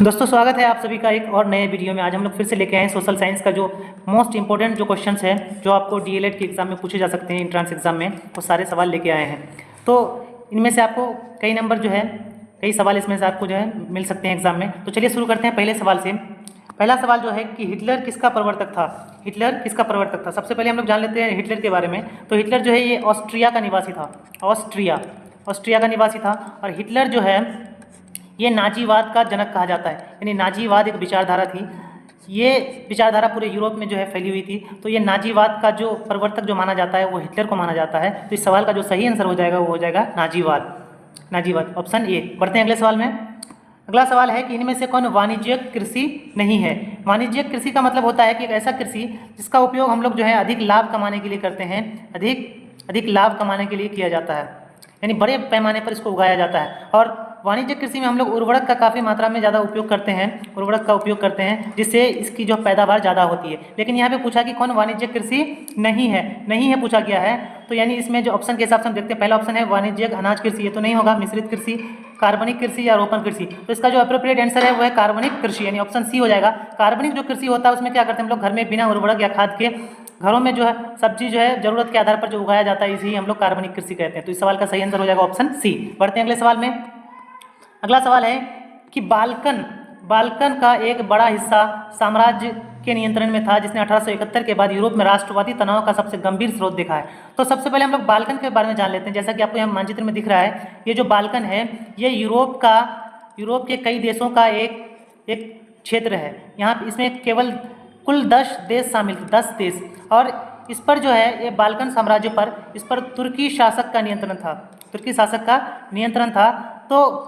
दोस्तों स्वागत है आप सभी का एक और नए वीडियो में। आज हम लोग फिर से लेके आए हैं सोशल साइंस का जो मोस्ट इंपॉर्टेंट जो क्वेश्चंस है जो आपको डीएलएड के एग्जाम में पूछे जा सकते हैं, एंट्रेंस एग्जाम में, वो सारे सवाल लेके आए हैं। तो इनमें से आपको कई नंबर जो है, कई सवाल इसमें से आपको जो है मिल सकते हैं एग्जाम में। तो चलिए शुरू करते हैं पहले सवाल से। पहला सवाल जो है कि हिटलर किसका प्रवर्तक था। हिटलर किसका प्रवर्तक था, सबसे पहले हम लोग जान लेते हैं हिटलर के बारे में। तो हिटलर जो है ये ऑस्ट्रिया का निवासी था, ऑस्ट्रिया का निवासी था। और हिटलर जो है ये नाजीवाद का जनक कहा जाता है, यानी नाजीवाद एक विचारधारा थी। ये विचारधारा पूरे यूरोप में जो है फैली हुई थी। तो ये नाजीवाद का जो प्रवर्तक जो माना जाता है वो हिटलर को माना जाता है। तो इस सवाल का जो सही आंसर हो जाएगा वो हो जाएगा नाजीवाद, ऑप्शन ए। बढ़ते हैं अगले सवाल में। अगला सवाल है कि इनमें से कौन वाणिज्यिक कृषि नहीं है। वाणिज्यिक कृषि का मतलब होता है कि एक ऐसा कृषि जिसका उपयोग हम लोग जो है अधिक लाभ कमाने के लिए करते हैं, अधिक लाभ कमाने के लिए किया जाता है, यानी बड़े पैमाने पर इसको उगाया जाता है। और वाणिज्यिक कृषि में हम लोग उर्वरक का काफ़ी मात्रा में ज़्यादा उपयोग करते हैं, जिससे इसकी जो पैदावार ज़्यादा होती है। लेकिन यहाँ पे पूछा कि कौन वाणिज्यिक कृषि नहीं है पूछा गया है। तो यानी इसमें जो ऑप्शन के हिसाब से हम देखते हैं, पहला ऑप्शन है वाणिज्यिक अनाज कृषि, ये तो नहीं होगा। मिश्रित कृषि, कार्बनिक कृषि या रोपण कृषि। तो इसका जो अप्रोप्रिएट आंसर है वो है कार्बनिक कृषि, यानी ऑप्शन सी हो जाएगा। कार्बनिक जो कृषि होता है उसमें क्या करते हैं हम लोग, घर में बिना उर्वरक या खाद के घरों में जो है सब्जी जो है जरूरत के आधार पर जो उगाया जाता है, इसी हम लोग कार्बनिक कृषि कहते हैं। तो इस सवाल का सही आंसर हो जाएगा ऑप्शन सी। बढ़ते हैं अगले सवाल में। अगला सवाल है कि बाल्कन का एक बड़ा हिस्सा साम्राज्य के नियंत्रण में था, जिसने 1871 के बाद यूरोप में राष्ट्रवादी तनाव का सबसे गंभीर स्रोत देखा है। तो सबसे पहले हम लोग बाल्कन के बारे में जान लेते हैं। जैसा कि आपको यहाँ मानचित्र में दिख रहा है, ये जो बाल्कन है ये यूरोप के कई देशों का एक क्षेत्र है। यहाँ इसमें केवल कुल 10 देश शामिल थे, 10 देश। और इस पर जो है ये बाल्कन साम्राज्य पर, इस पर तुर्की शासक का नियंत्रण था। तो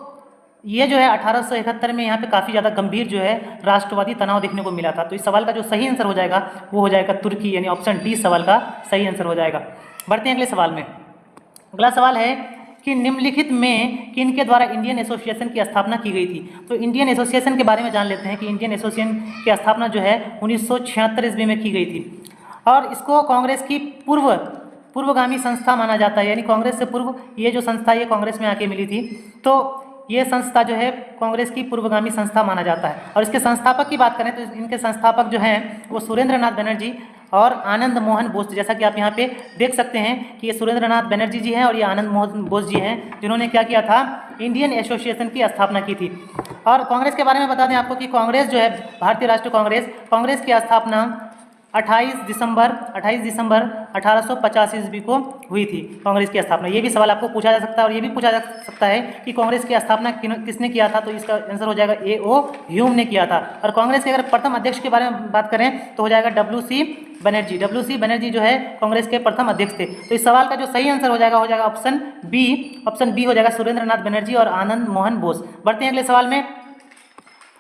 ये जो है 1871 में यहाँ पे काफ़ी ज़्यादा गंभीर जो है राष्ट्रवादी तनाव देखने को मिला था। तो इस सवाल का जो सही आंसर हो जाएगा वो हो जाएगा तुर्की, यानी ऑप्शन डी सवाल का सही आंसर हो जाएगा। बढ़ते हैं अगले सवाल में। अगला सवाल है कि निम्नलिखित में किनके द्वारा इंडियन एसोसिएशन की स्थापना की गई थी। तो इंडियन एसोसिएशन के बारे में जान लेते हैं कि इंडियन एसोसिएशन की स्थापना जो है 1976 ईस्वी में की गई थी। और इसको कांग्रेस की पूर्वगामी संस्था माना जाता है, यानी कांग्रेस से पूर्व ये जो संस्था ये कांग्रेस में आके मिली थी। तो ये संस्था जो है कांग्रेस की पूर्वगामी संस्था माना जाता है। और इसके संस्थापक की बात करें तो इनके संस्थापक जो हैं वो सुरेंद्र नाथ बनर्जी और आनंद मोहन बोस। जैसा कि आप यहाँ पे देख सकते हैं कि ये सुरेंद्र नाथ बनर्जी जी हैं और ये आनंद मोहन बोस जी हैं, जिन्होंने क्या किया था, इंडियन एसोसिएशन की स्थापना की थी। और कांग्रेस के बारे में बता दें आपको कि कांग्रेस जो है भारतीय राष्ट्रीय कांग्रेस की स्थापना 28 दिसंबर 1885 ईस्वी को हुई थी, कांग्रेस की स्थापना। ये भी सवाल आपको पूछा जा सकता है। और ये भी पूछा जा सकता है कि कांग्रेस की स्थापना किसने किया था। तो इसका आंसर हो जाएगा ए.ओ. ह्यूम ने किया था। और कांग्रेस के अगर प्रथम अध्यक्ष के बारे में बात करें तो हो जाएगा डब्ल्यू.सी. बनर्जी जो है कांग्रेस के प्रथम अध्यक्ष थे। तो इस सवाल का जो सही आंसर हो जाएगा ऑप्शन बी हो जाएगा, सुरेंद्र नाथ बनर्जी और आनंद मोहन बोस। बढ़ते हैं अगले सवाल में।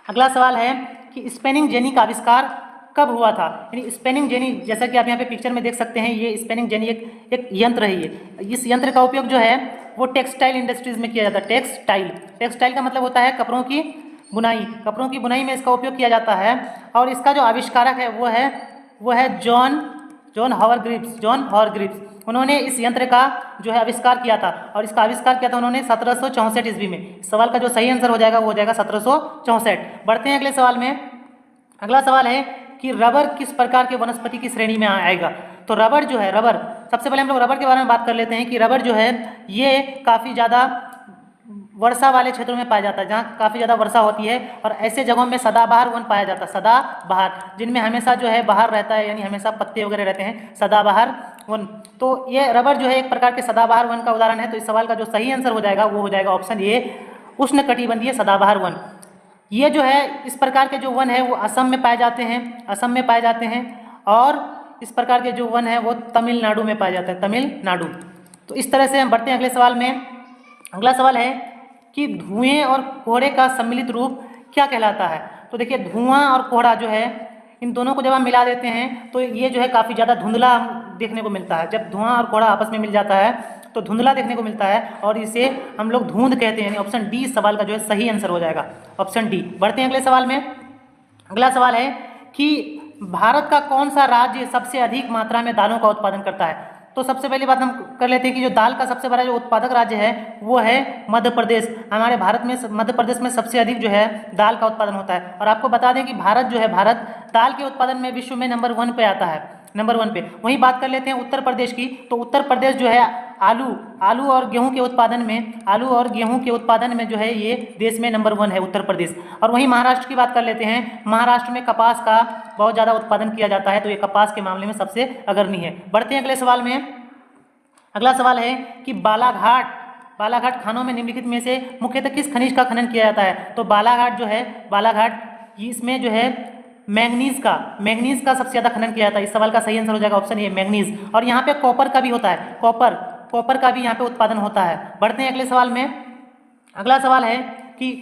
अगला सवाल है कि स्पेनिंग जेनी का आविष्कार कब हुआ था। यानी स्पेनिंग जेनी, जैसा कि आप यहाँ पे पिक्चर में देख सकते हैं, ये स्पेनिंग जेनी एक यंत्र है। इस यंत्र का उपयोग जो है वो टेक्सटाइल इंडस्ट्रीज में किया जाता है। टेक्सटाइल का मतलब होता है कपड़ों की बुनाई में इसका उपयोग किया जाता है। और इसका जो आविष्कारक है वो है जॉन हॉवरग्रीव्स। उन्होंने इस यंत्र का जो है आविष्कार किया था। और इसका आविष्कार किया था उन्होंने 1764 ईस्वी में। इस सवाल का जो सही आंसर हो जाएगा वो हो जाएगा 1764। बढ़ते हैं अगले सवाल में। अगला सवाल है कि रबर किस प्रकार के वनस्पति की श्रेणी में आएगा। तो रबर जो है, सबसे पहले हम लोग रबर के बारे में बात कर लेते हैं कि रबर जो है ये काफ़ी ज़्यादा वर्षा वाले क्षेत्रों में पाया जाता है, जहाँ काफ़ी ज़्यादा वर्षा होती है। और ऐसे जगहों में सदाबहार वन पाया जाता है, सदाबहार, जिनमें हमेशा जो है बहार रहता है, यानी हमेशा पत्ते वगैरह रहते हैं, सदाबहार वन। तो ये रबर जो है एक प्रकार के सदाबहार वन का उदाहरण है। तो इस सवाल का जो सही आंसर हो जाएगा वो हो जाएगा ऑप्शन ए, उष्णकटिबंधीय सदाबहार वन। ये जो है इस प्रकार के जो वन है वो असम में पाए जाते हैं। और इस प्रकार के जो वन है वो तमिलनाडु में पाया जाता है, तमिलनाडु। तो इस तरह से हम बढ़ते हैं अगले सवाल में। अगला सवाल है कि धुएं और कोहरे का सम्मिलित रूप क्या कहलाता है। तो देखिए धुआं और कोहरा जो है, इन दोनों को जब हम मिला देते हैं तो ये जो है काफ़ी ज़्यादा धुंधला देखने को मिलता है। जब धुआं और कोहरा आपस में मिल जाता है तो धुंधला देखने को मिलता है, और इसे हम लोग धुंध कहते हैं। यानी ऑप्शन डी सवाल का जो है सही आंसर हो जाएगा, ऑप्शन डी। बढ़ते हैं अगले सवाल में। अगला सवाल है कि भारत का कौन सा राज्य सबसे अधिक मात्रा में दालों का उत्पादन करता है। तो सबसे पहली बात हम कर लेते हैं कि जो दाल का सबसे बड़ा जो उत्पादक राज्य है वो है मध्य प्रदेश। हमारे भारत में मध्य प्रदेश में सबसे अधिक जो है दाल का उत्पादन होता है। और आपको बता दें कि भारत जो है, भारत दाल के उत्पादन में विश्व में नंबर 1 पे आता है, नंबर 1 पे। वहीं बात कर लेते हैं उत्तर प्रदेश की, तो उत्तर प्रदेश जो है आलू और गेहूं के उत्पादन में जो है ये देश में नंबर 1 है उत्तर प्रदेश। और वहीं महाराष्ट्र की बात कर लेते हैं, महाराष्ट्र में कपास का बहुत ज़्यादा उत्पादन किया जाता है, तो ये कपास के मामले में सबसे अग्रणी है। बढ़ते हैं अगले सवाल में। अगला सवाल है कि बालाघाट खानों में निम्नलिखित में से मुख्यतः किस खनिज का खनन किया जाता है? तो बालाघाट इसमें जो है मैंगनीज का सबसे ज़्यादा खनन किया जाता है। इस सवाल का सही आंसर हो जाएगा ऑप्शन ए मैंगनीज। और यहाँ पे कॉपर का भी होता है, कॉपर का भी यहाँ पे उत्पादन होता है। बढ़ते हैं अगले सवाल में। अगला सवाल है कि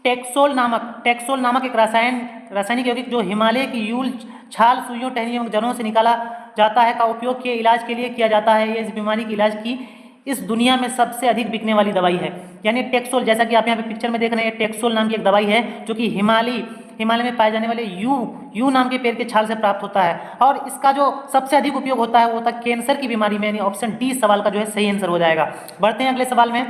टेक्सोल नामक एक रासायनिक यौगिक जो हिमालय की यूल, छाल, सुइयों, टहनियों, जड़ों से निकाला जाता है का उपयोग के इलाज के लिए किया जाता है। ये इस बीमारी के इलाज की इस दुनिया में सबसे अधिक बिकने वाली दवाई है। यानी टेक्सोल, जैसा कि आप यहाँ पे पिक्चर में देख रहे हैं, टेक्सोल नाम की एक दवाई है जो कि हिमालय में पाए जाने वाले यू नाम के पेड़ के छाल से प्राप्त होता है। और इसका जो सबसे अधिक उपयोग होता है वो होता है कैंसर की बीमारी में। यानी ऑप्शन डी सवाल का जो है सही आंसर हो जाएगा। बढ़ते हैं अगले सवाल में।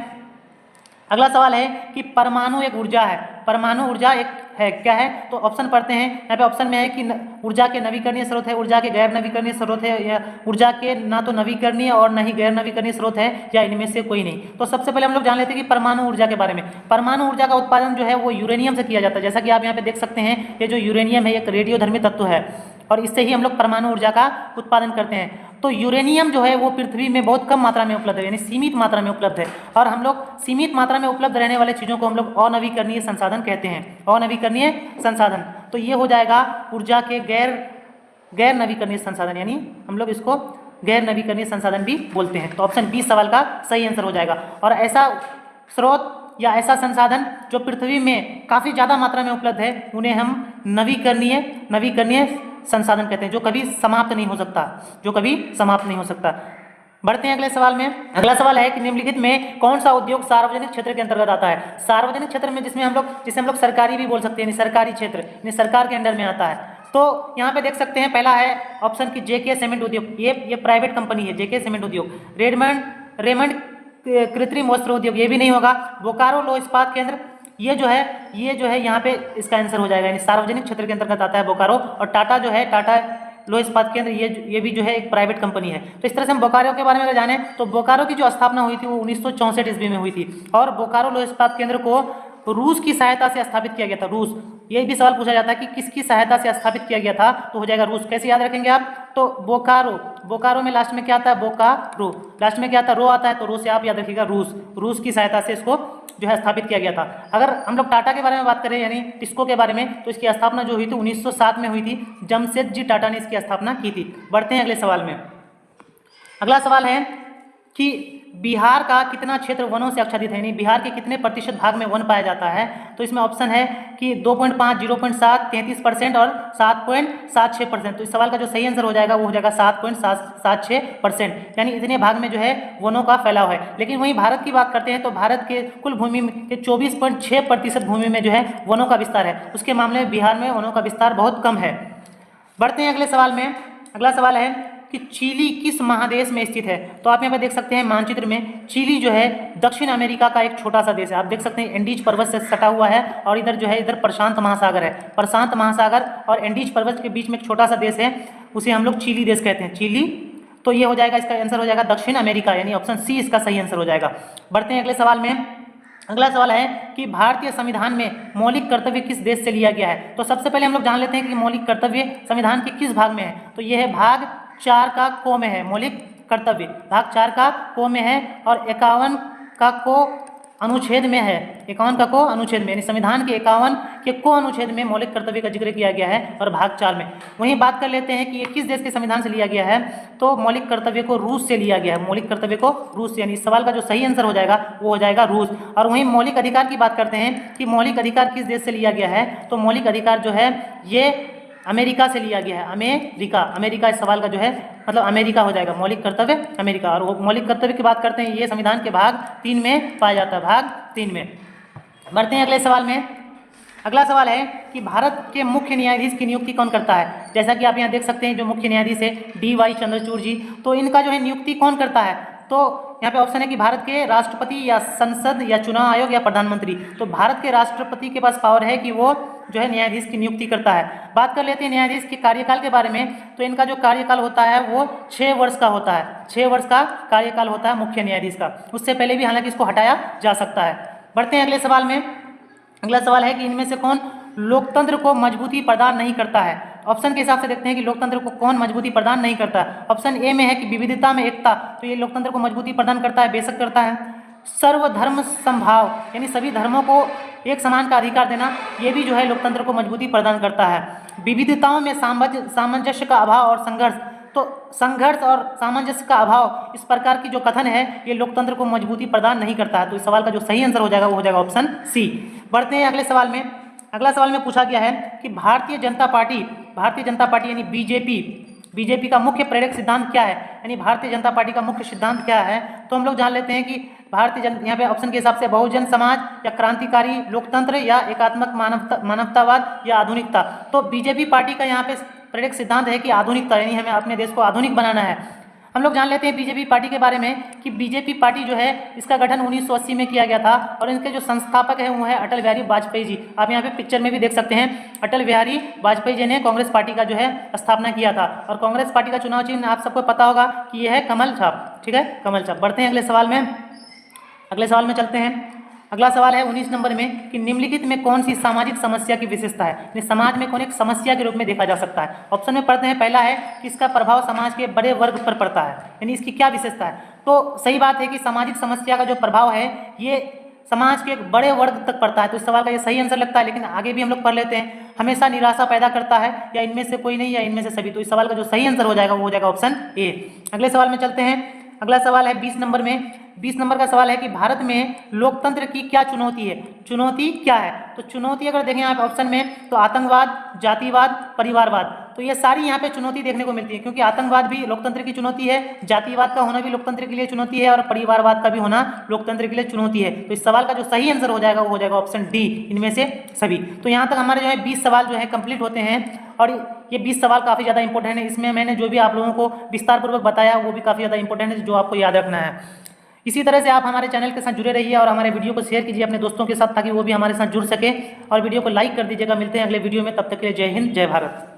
अगला सवाल है कि परमाणु एक ऊर्जा है, परमाणु ऊर्जा एक है, क्या है? तो ऑप्शन पढ़ते हैं। यहाँ पे ऑप्शन में है कि ऊर्जा के नवीकरणीय स्रोत है, ऊर्जा के गैर नवीकरणीय स्रोत है, या ऊर्जा के ना तो नवीकरणीय और न ही गैर नवीकरणीय स्रोत है, या इनमें से कोई नहीं। तो सबसे पहले हम लोग जान लेते हैं कि परमाणु ऊर्जा के बारे में। परमाणु ऊर्जा का उत्पादन जो है वो यूरेनियम से किया जाता है। जैसा कि आप यहाँ पे देख सकते हैं, ये जो यूरेनियम है एक रेडियोधर्मी तत्व है और इससे ही हम लोग परमाणु ऊर्जा का उत्पादन करते हैं। तो यूरेनियम जो है वो पृथ्वी में बहुत कम मात्रा में उपलब्ध है, यानी सीमित मात्रा में उपलब्ध है। और हम लोग सीमित मात्रा में उपलब्ध रहने वाले चीज़ों को हम लोग अनवीकरणीय संसाधन कहते हैं, अनवीकरणीय संसाधन। तो ये हो जाएगा ऊर्जा के गैर नवीकरणीय संसाधन, यानी हम लोग इसको गैर नवीकरणीय संसाधन भी बोलते हैं। तो ऑप्शन बी सवाल का सही आंसर हो जाएगा। और ऐसा स्रोत या ऐसा संसाधन जो पृथ्वी में काफ़ी ज़्यादा मात्रा में उपलब्ध है उन्हें हम नवीकरणीय संसाधन कहते हैं, जो कभी समाप्त नहीं हो सकता, बढ़ते हैं अगले सवाल में। अगला सवाल है कि निम्नलिखित में कौन सा उद्योग सार्वजनिक क्षेत्र के अंतर्गत आता है? सार्वजनिक क्षेत्र में जिसे हम लोग सरकारी भी बोल सकते हैं, सरकारी क्षेत्र, यानी सरकार के अंडर में आता है। तो यहाँ पे देख सकते हैं, पहला है ऑप्शन की जेके सीमेंट उद्योग, ये प्राइवेट कंपनी है जेके सीमेंट उद्योग। रेमंड कृत्रिम वस्त्र उद्योग, ये भी नहीं होगा। बोकारो लो इस्पात केंद्र, ये जो है यहाँ पे इसका आंसर हो जाएगा, यानी सार्वजनिक क्षेत्र के अंतर्गत आता है बोकारो। और टाटा जो है, टाटा लो इस्पात केंद्र, ये भी जो है एक प्राइवेट कंपनी है। तो इस तरह से हम बोकारो के बारे में अगर जाने तो बोकारो की जो स्थापना हुई थी वो 1964 ईस्वी में हुई थी। और बोकारो लो इस्पात केंद्र को रूस की सहायता से स्थापित किया गया था। रूस, ये भी सवाल पूछा जाता है कि किसकी सहायता से स्थापित किया गया था, तो हो जाएगा रूस। कैसे याद रखेंगे आप? तो बोकारो में लास्ट में क्या आता है? बोकारो, लास्ट में क्या आता है? रो आता है, तो रो से आप याद रखिएगा रूस की सहायता से इसको जो है स्थापित किया गया था। अगर हम लोग टाटा के बारे में बात करें, यानी टिस्को के बारे में, तो इसकी स्थापना जो हुई थी 1907 में हुई थी। जमशेदजी टाटा ने इसकी स्थापना की थी। बढ़ते हैं अगले सवाल में। अगला सवाल है कि बिहार का कितना क्षेत्र वनों से आच्छादित है, यानी बिहार के कितने प्रतिशत भाग में वन पाया जाता है? तो इसमें ऑप्शन है कि 2.5, 0.7, 33% और 7.76%। तो इस सवाल का जो सही आंसर हो जाएगा वो हो जाएगा 7.76%, यानी इतने भाग में जो है वनों का फैलाव है। लेकिन वहीं भारत की बात करते हैं तो भारत के कुल भूमि के 24.6% भूमि में जो है वनों का विस्तार है। उसके मामले में बिहार में वनों का विस्तार बहुत कम है। बढ़ते हैं अगले सवाल में। अगला सवाल है कि चिली किस महादेश में स्थित है? तो आप यहाँ पे देख सकते हैं मानचित्र में, चिली जो है दक्षिण अमेरिका का एक छोटा सा देश है। आप देख सकते हैं एंडीज पर्वत से सटा हुआ है और इधर जो है इधर प्रशांत महासागर है। प्रशांत महासागर और एंडीज पर्वत के बीच में एक छोटा सा देश है, उसे हम लोग चिली देश कहते हैं, चिली। तो ये हो जाएगा, इसका आंसर हो जाएगा दक्षिण अमेरिका, यानी ऑप्शन सी इसका सही आंसर हो जाएगा। बढ़ते हैं अगले सवाल में। अगला सवाल है कि भारतीय संविधान में मौलिक कर्तव्य किस देश से लिया गया है? तो सबसे पहले हम लोग जान लेते हैं कि मौलिक कर्तव्य संविधान के किस भाग में है। तो ये है भाग 4 का को में है, मौलिक कर्तव्य भाग 4 का को में है और 51 का को अनुच्छेद में है, 51 का को अनुच्छेद में, यानी संविधान के 51 के को अनुच्छेद में मौलिक कर्तव्य का जिक्र किया गया है और भाग 4 में। वहीं बात कर लेते हैं कि ये किस देश के संविधान से लिया गया है? तो मौलिक कर्तव्य को रूस से लिया गया है, मौलिक कर्तव्य को रूस से, यानी इस सवाल का जो सही आंसर हो जाएगा वो हो जाएगा रूस। और वहीं मौलिक अधिकार की बात करते हैं कि मौलिक अधिकार किस देश से लिया गया है? तो मौलिक अधिकार जो है ये अमेरिका से लिया गया है, अमेरिका इस सवाल का जो है मतलब अमेरिका हो जाएगा, मौलिक कर्तव्य अमेरिका। और वो मौलिक कर्तव्य की बात करते हैं, ये संविधान के भाग 3 में पाया जाता है, भाग 3 में। बढ़ते हैं अगले सवाल में। अगला सवाल है कि भारत के मुख्य न्यायाधीश की नियुक्ति कौन करता है। जैसा कि आप यहाँ देख सकते हैं जो मुख्य न्यायाधीश है DY चंद्रचूड़ जी, तो इनका जो है नियुक्ति कौन करता है। तो यहाँ पे ऑप्शन है कि भारत के राष्ट्रपति या संसद या चुनाव आयोग या प्रधानमंत्री। तो भारत के राष्ट्रपति के पास पावर है कि वो जो है न्यायाधीश की नियुक्ति करता है। बात कर लेते हैं न्यायाधीश के कार्यकाल के बारे में। तो इनका जो कार्यकाल होता है वो 6 वर्ष का होता है। 6 वर्ष का कार्यकाल होता है मुख्य न्यायाधीश का। उससे पहले भी हालांकि इसको हटाया जा सकता है। बढ़ते हैं अगले सवाल में। अगला सवाल है कि इनमें से कौन लोकतंत्र को मजबूती प्रदान नहीं करता है। ऑप्शन के हिसाब से देखते हैं कि लोकतंत्र को कौन मजबूती प्रदान नहीं करता है। ऑप्शन ए में है कि विविधता में एकता, तो ये लोकतंत्र को मजबूती प्रदान करता है, बेशक करता है। सर्वधर्म समभाव, यानी सभी धर्मों को एक समान का अधिकार देना, ये भी जो है लोकतंत्र को मजबूती प्रदान करता है। विविधताओं में सामंजस्य का अभाव और संघर्ष, तो संघर्ष और सामंजस्य का अभाव, इस प्रकार की जो कथन है ये लोकतंत्र को मजबूती प्रदान नहीं करता है। तो इस सवाल का जो सही आंसर हो जाएगा वो हो जाएगा ऑप्शन सी। बढ़ते हैं अगले सवाल में। अगला सवाल में पूछा गया है कि भारतीय जनता पार्टी यानी बीजेपी का मुख्य प्रेरक सिद्धांत क्या है, यानी भारतीय जनता पार्टी का मुख्य सिद्धांत क्या है। तो हम लोग जान लेते हैं कि यहाँ पे ऑप्शन के हिसाब से बहुजन समाज या क्रांतिकारी लोकतंत्र या एकात्मक मानवतावाद या आधुनिकता। तो बीजेपी पार्टी का यहाँ पे प्रेरक सिद्धांत है कि आधुनिकता, यानी हमें अपने देश को आधुनिक बनाना है। हम लोग जान लेते हैं बीजेपी पार्टी के बारे में कि बीजेपी पार्टी जो है इसका गठन 1980 में किया गया था और इनके जो संस्थापक है वो है अटल बिहारी वाजपेयी जी। आप यहाँ पे पिक्चर में भी देख सकते हैं, अटल बिहारी वाजपेयी जी ने कांग्रेस पार्टी का जो है स्थापना किया था। और कांग्रेस पार्टी का चुनाव चिन्ह आप सबको पता होगा कि यह है कमल छाप, ठीक है, कमल छाप। बढ़ते हैं अगले सवाल में। अगले सवाल में चलते हैं। अगला सवाल है 19 नंबर में कि निम्नलिखित में कौन सी सामाजिक समस्या की विशेषता है, यानी समाज में कौन एक समस्या के रूप में देखा जा सकता है। ऑप्शन में पढ़ते हैं। पहला है कि इसका प्रभाव समाज के बड़े वर्ग पर पड़ता है, यानी इसकी क्या विशेषता है। तो सही बात है कि सामाजिक समस्या का जो प्रभाव है ये समाज के एक बड़े वर्ग तक पड़ता है। तो इस सवाल का ये सही आंसर लगता है। लेकिन आगे भी हम लोग पढ़ लेते हैं, हमेशा निराशा पैदा करता है, या इनमें से कोई नहीं, या इनमें से सभी। तो इस सवाल का जो सही आंसर हो जाएगा वो हो जाएगा ऑप्शन ए। अगले सवाल में चलते हैं। अगला सवाल है 20 नंबर में। 20 नंबर का सवाल है कि भारत में लोकतंत्र की क्या चुनौती है। चुनौती क्या है, तो चुनौती अगर देखें आप ऑप्शन में तो आतंकवाद, जातिवाद, परिवारवाद। तो ये सारी यहाँ पे चुनौती देखने को मिलती है, क्योंकि आतंकवाद भी लोकतंत्र की चुनौती है, जातिवाद का होना भी लोकतंत्र के लिए चुनौती है, और परिवारवाद का भी होना लोकतंत्र के लिए चुनौती है। तो इस सवाल का जो सही आंसर हो जाएगा वो हो जाएगा ऑप्शन डी, इनमें से सभी। तो यहाँ तक हमारे जो है 20 सवाल जो है कंप्लीट होते हैं। और ये 20 सवाल काफ़ी ज़्यादा इंपॉर्टेंट है। इसमें मैंने जो भी आप लोगों को विस्तारपूर्वक बताया वो भी काफ़ी ज़्यादा इंपॉर्टेंट है, जो आपको याद रखना है। इसी तरह से आप हमारे चैनल के साथ जुड़े रहिए और हमारे वीडियो को शेयर कीजिए अपने दोस्तों के साथ, ताकि वो भी हमारे साथ जुड़ सके, और वीडियो को लाइक कर दीजिएगा। मिलते हैं अगले वीडियो में, तब तक के लिए जय हिंद, जय भारत।